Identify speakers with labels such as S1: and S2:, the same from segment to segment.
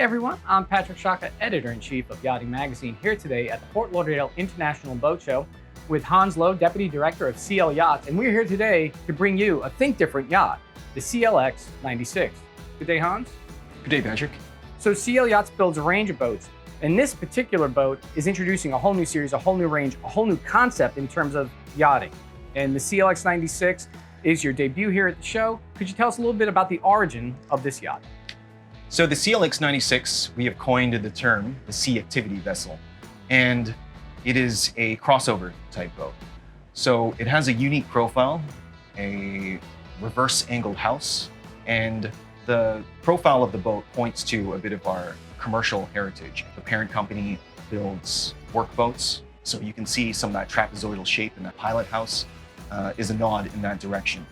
S1: everyone, I'm Patrick Shaka, Editor-in-Chief of Yachting Magazine, here today at the Fort Lauderdale International Boat Show with Hans Lowe, Deputy Director of CL Yachts, and we're here today to bring you a Think Different yacht, the CLX96. Good day, Hans.
S2: Good day, Patrick.
S1: So CL Yachts builds a range of boats, and this particular boat is introducing a whole new series, a whole new range, a whole new concept in terms of yachting. And the CLX96 is your debut here at the show. Could you tell us a little bit about the origin of this yacht?
S2: So the CLX96, we have coined the term the sea activity vessel, and it is a crossover type boat. So it has a unique profile, a reverse angled house, and the profile of the boat points to a bit of our commercial heritage. The parent company builds workboats, so you can see some of that trapezoidal shape in that pilot house is a nod in that direction.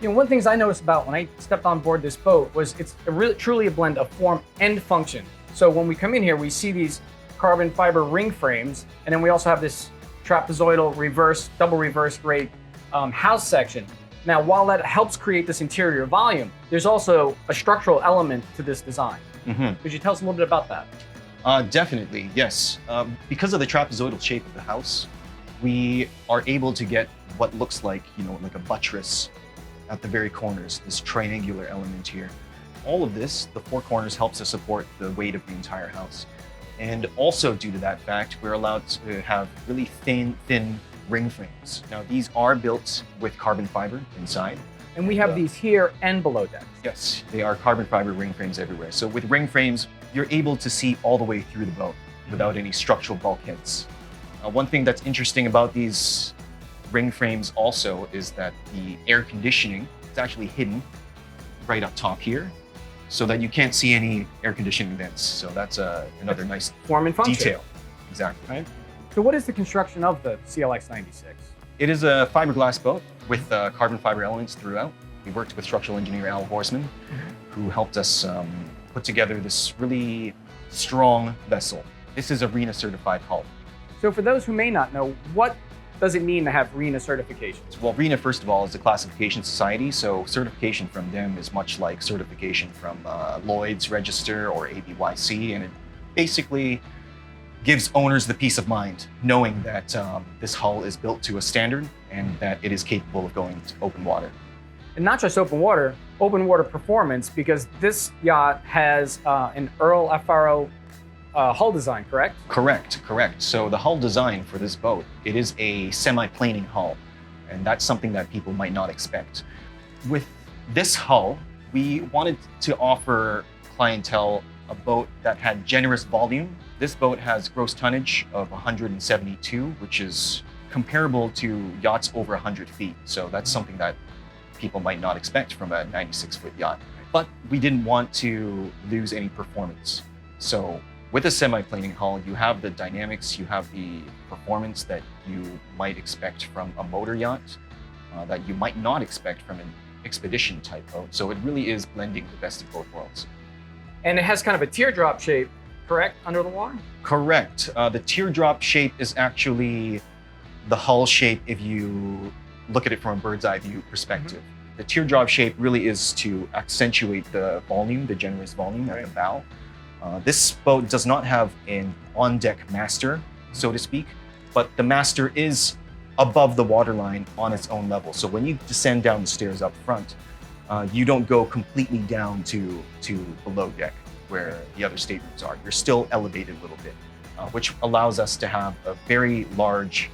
S1: You know, one of the things I noticed about when I stepped on board this boat was it's truly a blend of form and function. So when we come in here, we see these carbon fiber ring frames, and then we also have this trapezoidal reverse, double reverse rate house section. Now, while that helps create this interior volume, there's also a structural element to this design. Could you tell us a little bit about that?
S2: Definitely, yes. Because of the trapezoidal shape of the house, we are able to get what looks like, like a buttress at the very corners, this triangular element here. All of this, the four corners, helps us support the weight of the entire house. And also due to that fact, we're allowed to have really thin ring frames. Now, these are built with carbon fiber inside.
S1: And we have these here and below deck.
S2: Yes, they are carbon fiber ring frames everywhere. So with ring frames, you're able to see all the way through the boat without any structural bulkheads. One thing that's interesting about these ring frames also is that the air conditioning is actually hidden right up top here so that you can't see any air conditioning vents. So that's another nice
S1: form and function
S2: detail. Exactly.
S1: Right? So what is the construction of the CLX96?
S2: It is a fiberglass boat with carbon fiber elements throughout. We worked with structural engineer Al Horseman, who helped us put together this really strong vessel. This is a RENA certified hull.
S1: So for those who may not know, what does it mean to have RENA certifications?
S2: Well, RENA, first of all, is a classification society, so certification from them is much like certification from Lloyd's Register or ABYC, and it basically gives owners the peace of mind knowing that this hull is built to a standard and that it is capable of going to open water.
S1: And not just open water performance, because this yacht has an Earl FRO hull design, correct?
S2: Correct. So the hull design for this boat, it is a semi-planing hull, and that's something that people might not expect. With this hull, we wanted to offer clientele a boat that had generous volume. This boat has gross tonnage of 172, which is comparable to yachts over 100 feet. So that's something that people might not expect from a 96-foot yacht. But we didn't want to lose any performance. So with a semi-planing hull, you have the dynamics, you have the performance that you might expect from a motor yacht, that you might not expect from an expedition type boat. So it really is blending the best of both worlds.
S1: And it has kind of a teardrop shape, correct, under the water?
S2: Correct. The teardrop shape is actually the hull shape if you look at it from a bird's eye view perspective. The teardrop shape really is to accentuate the volume, the generous volume at the bow. This boat does not have an on-deck master, so to speak, but the master is above the waterline on its own level. So when you descend down the stairs up front, you don't go completely down to below deck where the other staterooms are. You're still elevated a little bit, which allows us to have a very large,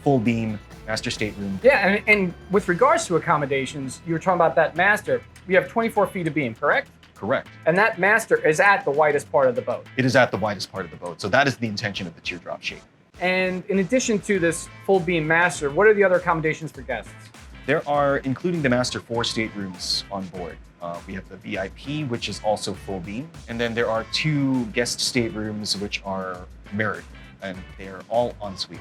S2: full beam master stateroom.
S1: Yeah, and with regards to accommodations, you were talking about that master. We have 24 feet of beam, correct?
S2: Correct.
S1: And that master is at the widest part of the boat.
S2: It is at the widest part of the boat. So that is the intention of the teardrop shape.
S1: And in addition to this full beam master, what are the other accommodations for guests?
S2: There are, including the master, 4 staterooms on board. We have the VIP, which is also full beam. And then there are 2 guest staterooms, which are mirrored, and they are all en suite.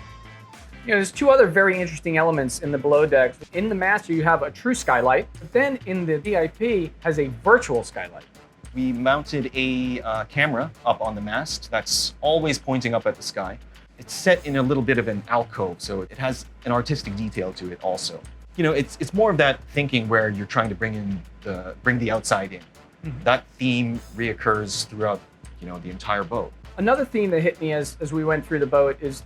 S1: You know, there's 2 other very interesting elements in the below deck. In the master, you have a true skylight, but then in the VIP has a virtual skylight.
S2: We mounted a camera up on the mast that's always pointing up at the sky. It's set in a little bit of an alcove, so it has an artistic detail to it also. You know, it's more of that thinking where you're trying to bring the outside in. Mm-hmm. That theme reoccurs throughout the entire boat.
S1: Another theme that hit me as we went through the boat is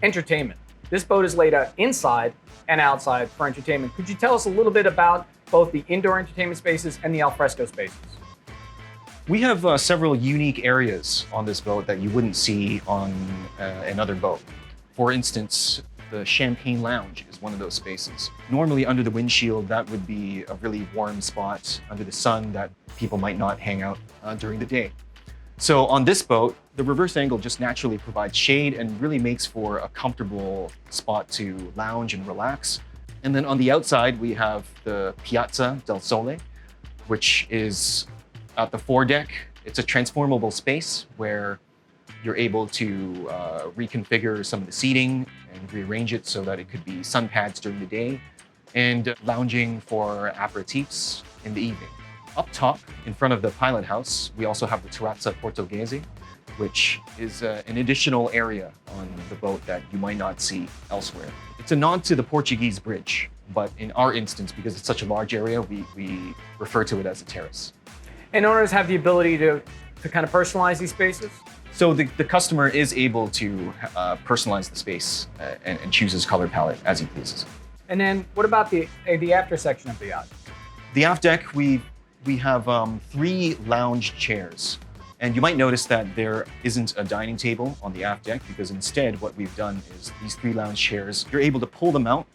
S1: entertainment. This boat is laid out inside and outside for entertainment. Could you tell us a little bit about both the indoor entertainment spaces and the alfresco spaces?
S2: We have several unique areas on this boat that you wouldn't see on another boat. For instance, the Champagne Lounge is one of those spaces. Normally under the windshield, that would be a really warm spot under the sun that people might not hang out during the day. So on this boat, the reverse angle just naturally provides shade and really makes for a comfortable spot to lounge and relax. And then on the outside, we have the Piazza del Sole, which is at the foredeck. It's a transformable space where you're able to reconfigure some of the seating and rearrange it so that it could be sun pads during the day and lounging for aperitifs in the evening. Up top, in front of the pilot house, we also have the Terrazza Portoghese, which is an additional area on the boat that you might not see elsewhere. It's a nod to the Portuguese bridge, but in our instance, because it's such a large area, we refer to it as a terrace.
S1: And owners have the ability to kind of personalize these spaces?
S2: So the customer is able to personalize the space and choose his color palette as he pleases.
S1: And then what about the after section of the yacht?
S2: The aft deck, we have 3 lounge chairs. And you might notice that there isn't a dining table on the aft deck because instead what we've done is these 3 lounge chairs, you're able to pull them out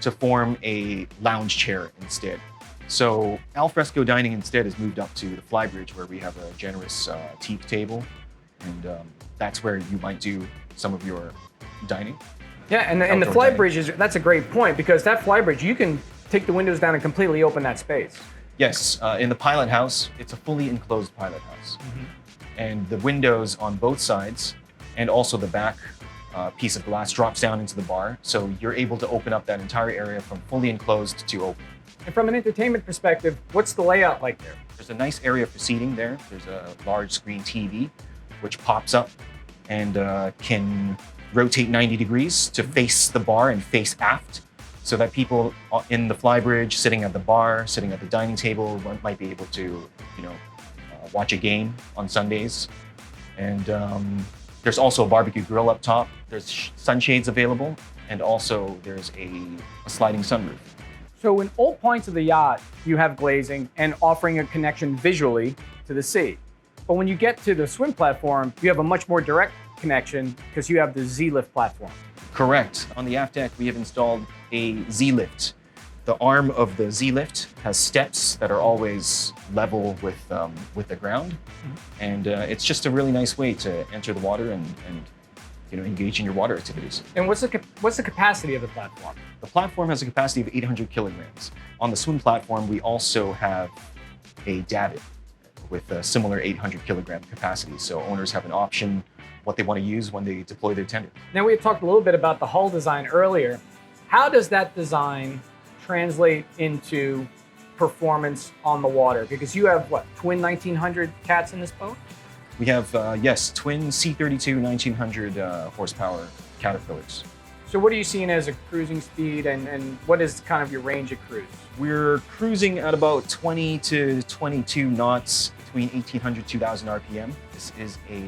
S2: to form a lounge chair instead. So alfresco dining instead is moved up to the flybridge where we have a generous teak table. And that's where you might do some of your dining.
S1: Yeah, and the flybridge that's a great point because that flybridge, you can take the windows down and completely open that space.
S2: Yes, in the pilot house, it's a fully enclosed pilot house. And the windows on both sides and also the back piece of glass drops down into the bar. So you're able to open up that entire area from fully enclosed to open.
S1: And from an entertainment perspective, what's the layout like there?
S2: There's a nice area for seating there. There's a large screen TV, which pops up and can rotate 90 degrees to face the bar and face aft. So that people in the flybridge, sitting at the bar, sitting at the dining table, might be able to, watch a game on Sundays. And there's also a barbecue grill up top. There's sunshades available, and also there's a sliding sunroof.
S1: So in all points of the yacht, you have glazing and offering a connection visually to the sea. But when you get to the swim platform, you have a much more direct connection because you have the Z-lift platform.
S2: Correct. On the aft deck, we have installed a Z-lift. The arm of the Z-lift has steps that are always level with the ground. And it's just a really nice way to enter the water and engage in your water activities.
S1: And what's the capacity of the platform?
S2: The platform has a capacity of 800 kilograms. On the swim platform, we also have a davit with a similar 800 kilogram capacity. So owners have an option what they want to use when they deploy their tender.
S1: Now we had talked a little bit about the hull design earlier. How does that design translate into performance on the water? Because you have twin 1900 cats in this boat?
S2: We have, yes, twin C32 1900 horsepower Caterpillars.
S1: So what are you seeing as a cruising speed and what is kind of your range of cruise?
S2: We're cruising at about 20 to 22 knots between 1800 2000 RPM. This is a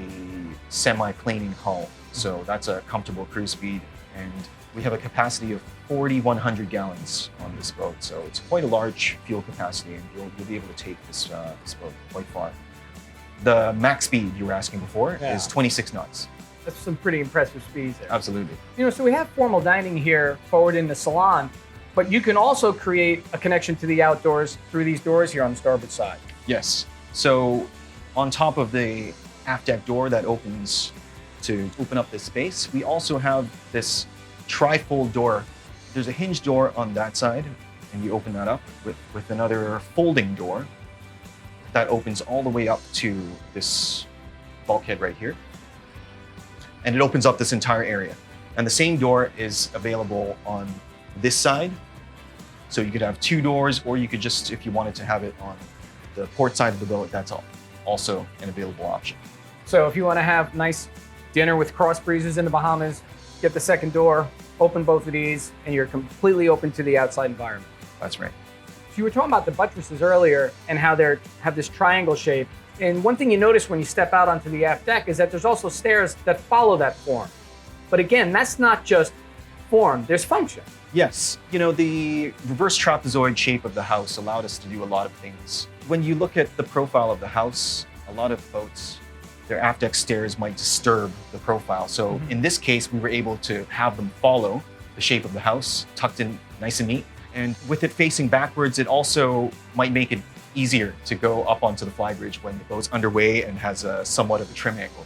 S2: semi-planing hull, so that's a comfortable cruise speed. And we have a capacity of 4,100 gallons on this boat, so it's quite a large fuel capacity, and you'll be able to take this boat quite far. The max speed you were asking before is 26 knots.
S1: That's some pretty impressive speeds there.
S2: Absolutely.
S1: So we have formal dining here forward in the salon, but you can also create a connection to the outdoors through these doors here on the starboard side.
S2: Yes. So on top of the aft deck door that opens to open up this space, we also have this tri-fold door. There's a hinge door on that side, and you open that up with another folding door that opens all the way up to this bulkhead right here. And it opens up this entire area. And the same door is available on this side. So you could have 2 doors, or you could just, if you wanted to have it on the port side of the boat, that's also an available option.
S1: So if you want to have nice dinner with cross breezes in the Bahamas, get the second door, open both of these, and you're completely open to the outside environment.
S2: That's right.
S1: So you were talking about the buttresses earlier and how they have this triangle shape. And one thing you notice when you step out onto the aft deck is that there's also stairs that follow that form. But again, that's not just form, there's function.
S2: Yes, you know, the reverse trapezoid shape of the house allowed us to do a lot of things. When you look at the profile of the house, a lot of boats, their aft deck stairs might disturb the profile. So in this case, we were able to have them follow the shape of the house, tucked in nice and neat. And with it facing backwards, it also might make it easier to go up onto the flybridge when the boat's underway and has a somewhat of a trim angle.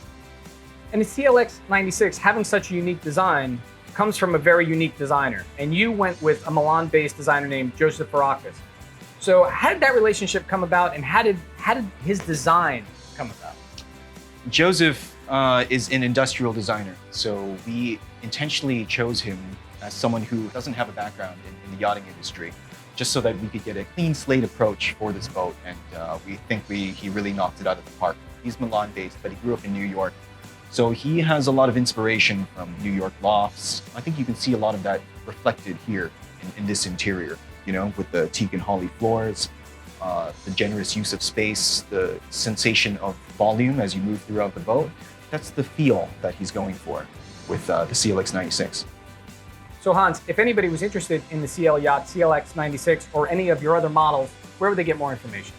S1: And the CLX96, having such a unique design, comes from a very unique designer. And you went with a Milan-based designer named Joseph Varakis. So how did that relationship come about, and how did his design come about?
S2: Joseph is an industrial designer, so we intentionally chose him as someone who doesn't have a background in the yachting industry, just so that we could get a clean slate approach for this boat, and we think he really knocked it out of the park. He's Milan-based, but he grew up in New York, so he has a lot of inspiration from New York lofts. I think you can see a lot of that reflected here in this interior, you know, with the teak and holly floors, the generous use of space, the sensation of volume as you move throughout the boat. That's the feel that he's going for with the CLX96.
S1: So Hans, if anybody was interested in the CL Yacht, CLX96, or any of your other models, where would they get more information?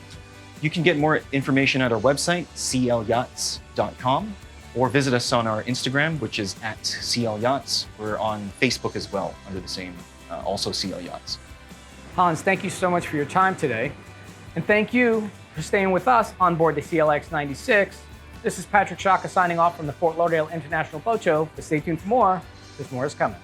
S2: You can get more information at our website, clyachts.com, or visit us on our Instagram, which is at CL Yachts. We're on Facebook as well, under the same, also CL Yachts.
S1: Hans, thank you so much for your time today. And thank you for staying with us on board the CLX96. This is Patrick Shaka signing off from the Fort Lauderdale International Boat Show. But stay tuned for more, because more is coming.